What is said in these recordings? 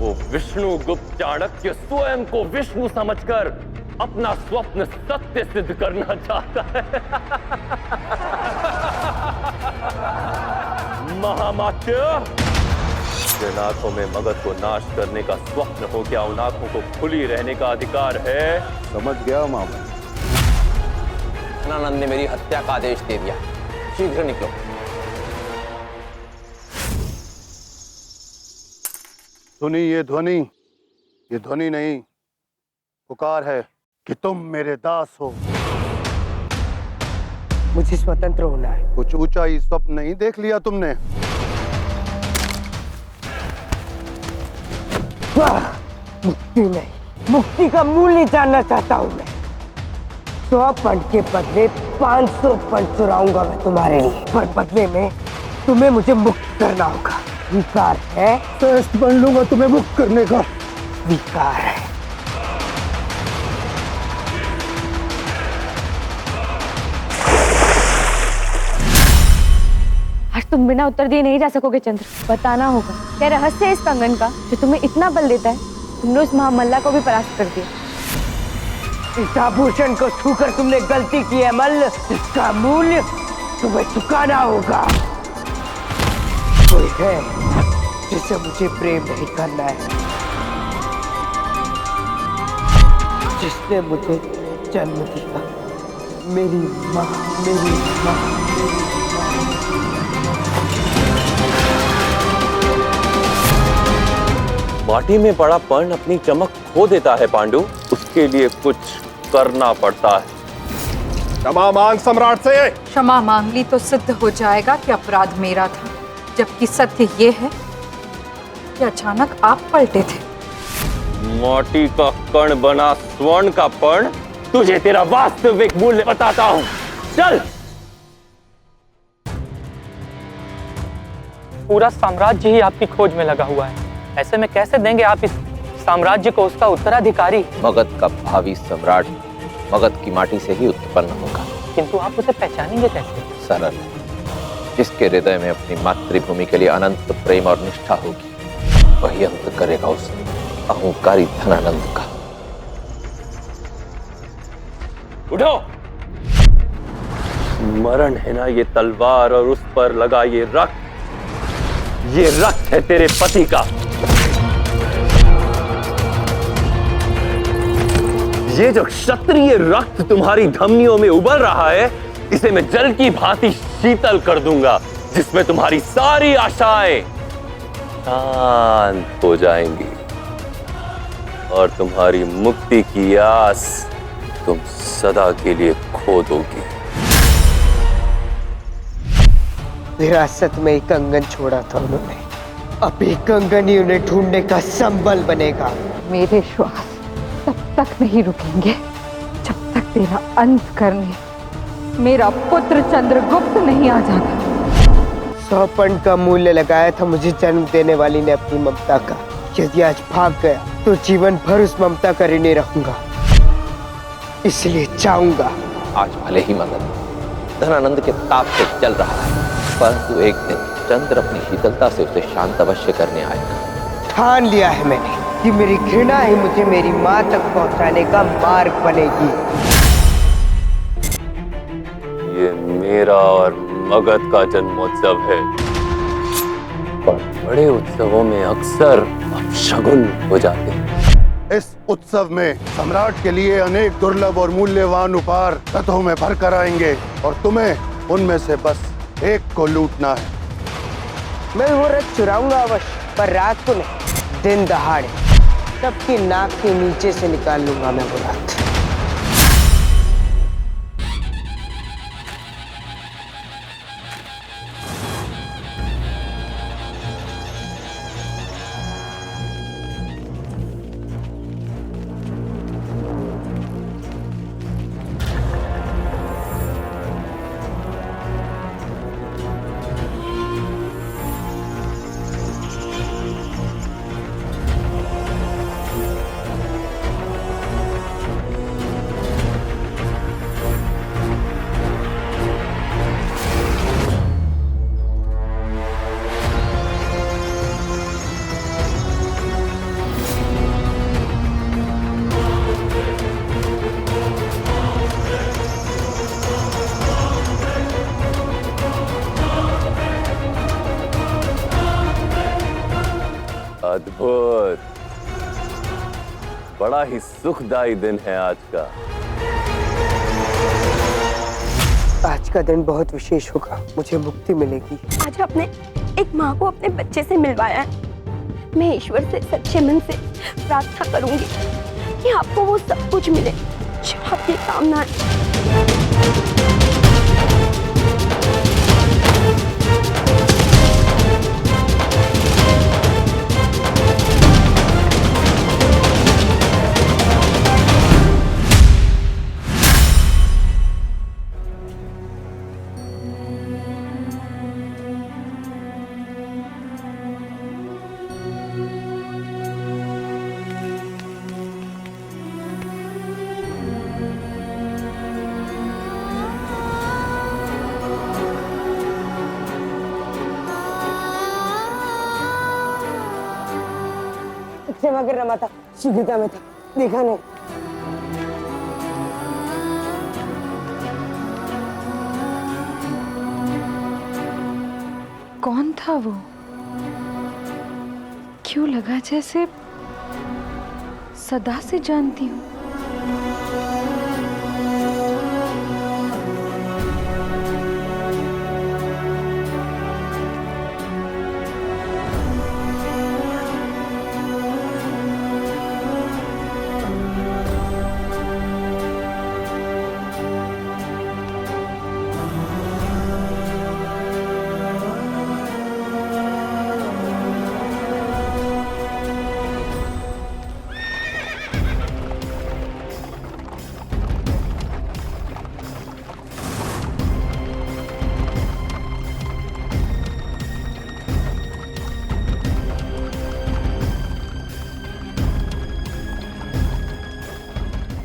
वो विष्णु गुप्त चाणक्य स्वयं को विष्णु समझकर अपना स्वप्न सत्य सिद्ध करना चाहता है। महामात्य, जिन आंखों में मगध को नाश करने का स्वप्न हो, क्या उन आंखों को खुली रहने का अधिकार है? समझ गया मामा। धनानंद ने मेरी हत्या का आदेश दे दिया, शीघ्र निकलो। सुनी ये ध्वनि नहीं, पुकार है कि तुम मेरे दास हो। मुझे स्वतंत्र होना है। कुछ ऊंचाई स्वप्न नहीं देख लिया तुमने? मुक्ति नहीं, मुक्ति का मूल्य जानना चाहता हूं मैं। 100 पंड के बदले 500 पंड चुराऊंगा मैं तुम्हारे लिए, पर बदले में तुम्हें मुझे मुक्त करना होगा। स्वीकार है? श्रेष्ठ बन लूंगा तुम्हें मुक्त करने का। स्वीकार है। आज तुम बिना उत्तर दिए नहीं जा सकोगे चंद्र। बताना होगा क्या रहस्य है इस कंगन का जो तुम्हें इतना बल देता है। तुमने उस महामल्ला को भी परास्त कर दिया। इस आभूषण को छूकर तुमने गलती की है मल्ल, इसका मूल्य तुम्हें चुकाना होगा। कोई है जिसे मुझे प्रेम नहीं करना है, जिसने मुझे जन्म दिया, मेरी माँ, मेरी माँ, मेरी माटी में पड़ा पर्ण अपनी चमक खो देता है पांडु, उसके लिए कुछ करना पड़ता है। क्षमा मांग सम्राट से। क्षमा मांग ली तो सिद्ध हो जाएगा कि अपराध मेरा था, जबकि सत्य ये है कि अचानक आप पलटे थे। माटी का कण बना स्वर्ण का पर्ण, तुझे तेरा वास्तविक मूल्य बताता हूं। चल। पूरा साम्राज्य ही आपकी खोज में लगा हुआ है, ऐसे में कैसे देंगे आप इस साम्राज्य को उसका उत्तराधिकारी? मगध का भावी सम्राट मगध की माटी से ही उत्पन्न होगा। किंतु आप उसे पहचानेंगे कैसे? सरल, जिसके हृदय में अपनी मातृभूमि के लिए अनंत प्रेम और निष्ठा होगी, वही अंत करेगा उस अहंकारी धनानंद का। उठो। मरण है ना ये तलवार और उस पर लगा ये रक्त है तेरे पति का। ये जो क्षत्रिय रक्त तुम्हारी धमनियों में उबल रहा है, इसे मैं जल की भांति शीतल कर दूंगा, जिसमें तुम्हारी सारी आशाएं शांत हो जाएंगी और तुम्हारी मुक्ति की आस तुम सदा के लिए खो दोगी। विरासत में एक कंगन छोड़ा था उन्होंने, अब एक कंगन ही उन्हें ढूंढने का संबल बनेगा। मेरे श्वास तब तक नहीं रुकेंगे जब तक तेरा अंत करने मेरा पुत्र चंद्रगुप्त नहीं आ जाता। 100 पंड का मूल्य लगाया था मुझे जन्म देने वाली ने अपनी ममता का। यदि आज भाग गया तो जीवन भर उस ममता का ऋणी रहूंगा, इसलिए चाहूंगा। आज भले ही मगध धनानंद के ताप से जल रहा है, परंतु एक दिन चंद्र अपनी शीतलता से उसे शांत अवश्य करने आएगा। ठान लिया है मैंने कि मेरी घृणा ही मुझे मेरी माँ तक पहुंचाने का मार्ग बनेगी। ये मेरा और मगध का जन्मोत्सव है, पर बड़े उत्सवों में अक्सर अपशगुन हो जाते हैं। इस उत्सव में सम्राट के लिए अनेक दुर्लभ और मूल्यवान उपहार रथों में भर कर आएंगे और तुम्हें उनमें से बस एक को लूटना है। मैं वो रथ चुराऊंगा अवश्य, पर रात को नहीं, दिन दहाड़े सबकी नाक के नीचे से निकाल लूंगा मैं वो रथ। अद्भुत, बड़ा ही सुखदायी दिन है आज का। आज का दिन बहुत विशेष होगा, मुझे मुक्ति मिलेगी। आज आपने एक माँ को अपने बच्चे से मिलवाया है। मैं ईश्वर से सच्चे मन से प्रार्थना करूंगी कि आपको वो सब कुछ मिले जो आपकी कामना है। सेवा कर रहा था, शीघ्रता में था, देखा नहीं। कौन था वो? क्यों लगा जैसे सदा से जानती हूँ।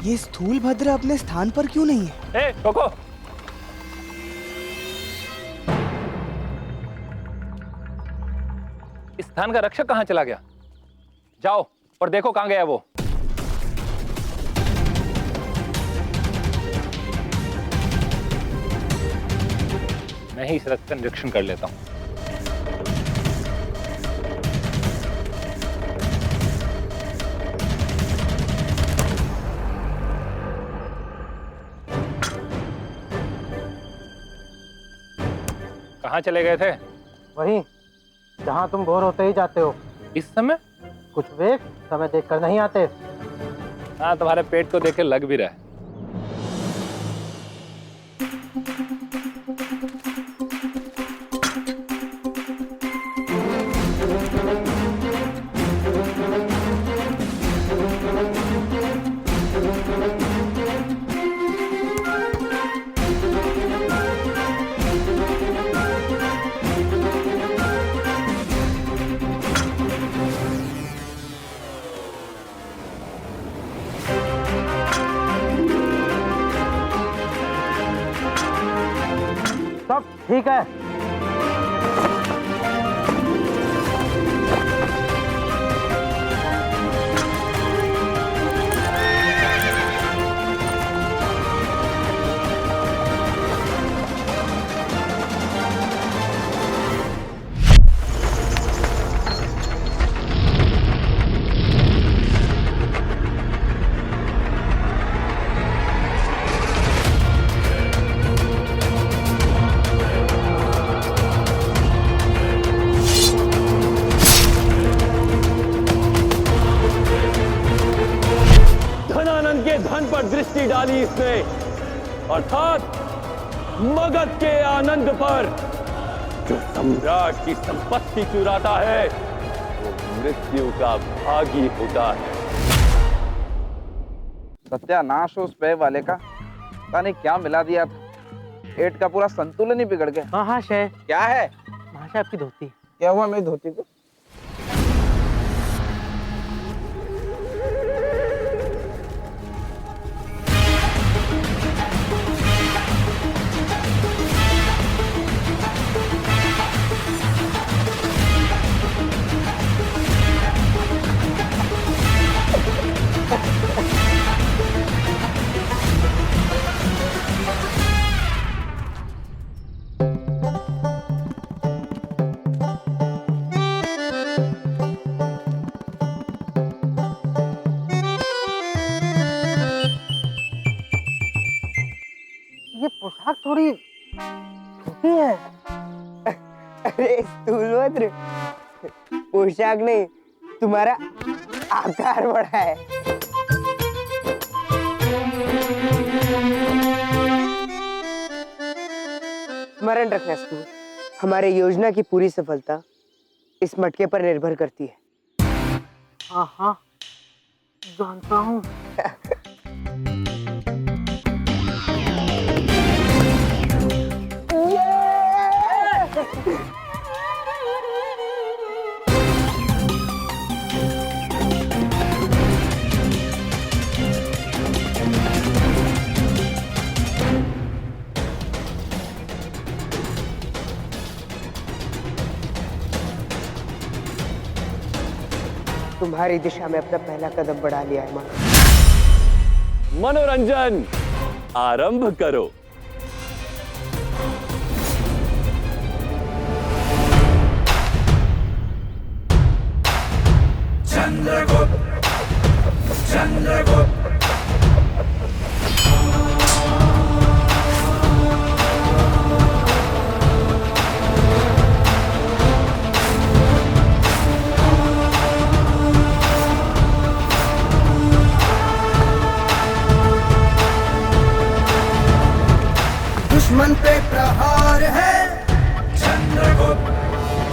ये स्थूल भद्र अपने स्थान पर क्यों नहीं है? ए, रोको। इस स्थान का रक्षक कहां चला गया? जाओ और देखो कहां गया वो। मैं ही इस रथ का निरीक्षण कर लेता हूं। कहाँ चले गए थे? वहीं जहाँ तुम बोर होते ही जाते हो। इस समय? कुछ वेग समय देखकर नहीं आते। हाँ, तुम्हारे पेट को देख के लग भी रहा है। सब ठीक है। धनानंद के धन पर दृष्टि डाली इसने, अर्थात मगध के आनंद पर। जो सम्राट की संपत्ति चुराता है वो मृत्यु का भागी होता है। सत्यानाश हो उस पेय वाले का। पता नहीं क्या मिला दिया था, पेट का पूरा संतुलन ही बिगड़ गया। हाँ हाँ शय, क्या है? महाशय आपकी धोती। क्या हुआ मेरी धोती को? थोड़ी छोटी है। अरे स्थूलभद्र, पोशाक नहीं, तुम्हारा आकार बड़ा है। स्मरण रखना स्थूल, हमारे योजना की पूरी सफलता इस मटके पर निर्भर करती है। हाँ हाँ, जानता हूँ। तुम्हारी दिशा में अपना पहला कदम बढ़ा लिया है मां। मनोरंजन आरंभ करो। चंद्रगुप्त, चंद्रगुप्त, दुश्मन पे प्रहार है, चंद्रगुप्त,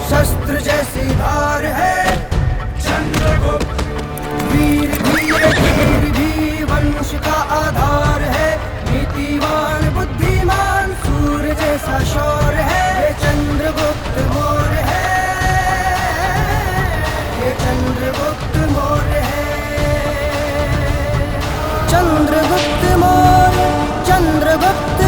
शस्त्र जैसी धार है, चंद्रगुप्त, वीर भी वंश का आधार है, नीतिवान बुद्धिमान सूर्य जैसा शौर्य है, ये चंद्रगुप्त मौर्य है, ये चंद्रगुप्त मौर्य है, चंद्रगुप्त मौर्य, चंद्रगुप्त